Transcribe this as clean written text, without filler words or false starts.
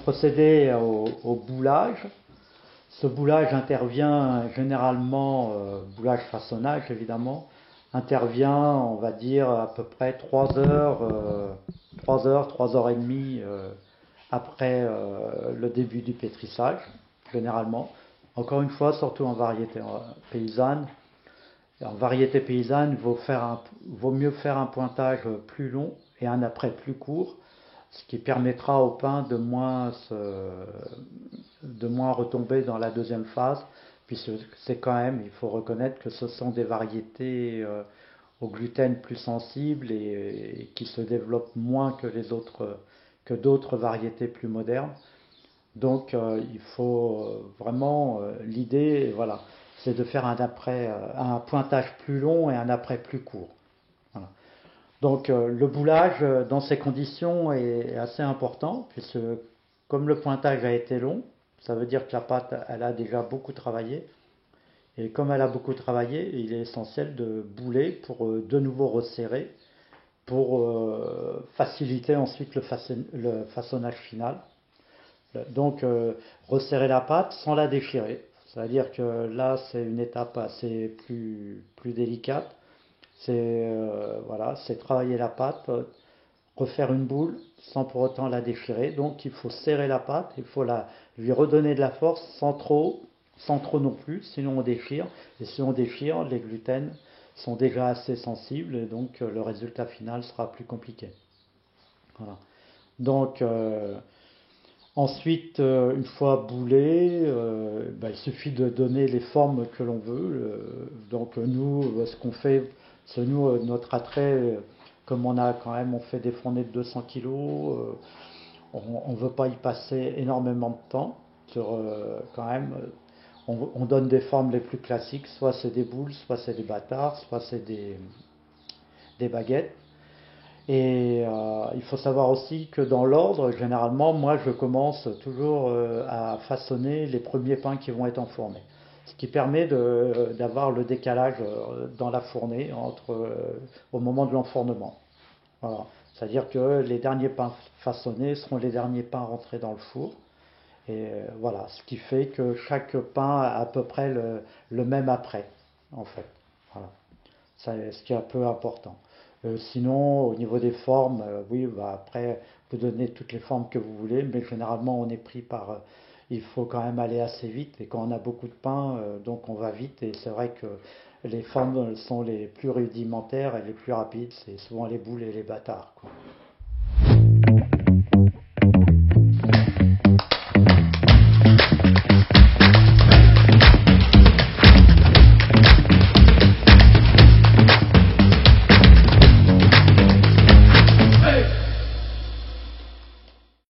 procéder au boulage. Ce boulage intervient généralement, boulage façonnage évidemment, intervient, on va dire, à peu près 3 heures, 3 heures, 3 heures et demie après le début du pétrissage, généralement. Encore une fois, surtout en variété paysanne. En variété paysanne, vaut mieux faire un pointage plus long et un après plus court, ce qui permettra au pain de moins retomber dans la deuxième phase, puisque c'est quand même, il faut reconnaître que ce sont des variétés au gluten plus sensibles et qui se développent moins que d'autres variétés plus modernes. Donc il faut vraiment l'idée, voilà, c'est de faire un pointage plus long et un après plus court. Voilà. Donc le boulage dans ces conditions est assez important puisque comme le pointage a été long, ça veut dire que la pâte elle a déjà beaucoup travaillé et comme elle a beaucoup travaillé, il est essentiel de bouler pour de nouveau resserrer pour faciliter ensuite le façonnage final. Donc resserrer la pâte sans la déchirer. C'est-à-dire que là c'est une étape assez plus délicate. C'est voilà, c'est travailler la pâte, refaire une boule sans pour autant la déchirer. Donc il faut serrer la pâte, il faut lui redonner de la force sans trop non plus, sinon on déchire. Et si on déchire, les gluten sont déjà assez sensibles et donc le résultat final sera plus compliqué. Voilà. Donc ensuite, une fois boulé, il suffit de donner les formes que l'on veut. Donc nous, ce qu'on fait, c'est nous, notre attrait, comme on fait des fournées de 200 kilos, on ne veut pas y passer énormément de temps. Quand même, on donne des formes les plus classiques, soit c'est des boules, soit c'est des bâtards, soit c'est des baguettes. Et il faut savoir aussi que dans l'ordre, généralement, moi je commence toujours à façonner les premiers pains qui vont être enfournés. Ce qui permet d'avoir le décalage dans la fournée au moment de l'enfournement. Voilà. C'est-à-dire que les derniers pains façonnés seront les derniers pains rentrés dans le four. Et voilà, ce qui fait que chaque pain a à peu près le même après, en fait. Voilà. C'est ce qui est un peu important. Sinon, au niveau des formes, oui, après, vous donnez toutes les formes que vous voulez, mais généralement, on est pris par. Il faut quand même aller assez vite, et quand on a beaucoup de pain, donc on va vite, et c'est vrai que les formes sont les plus rudimentaires et les plus rapides, c'est souvent les boules et les bâtards, quoi.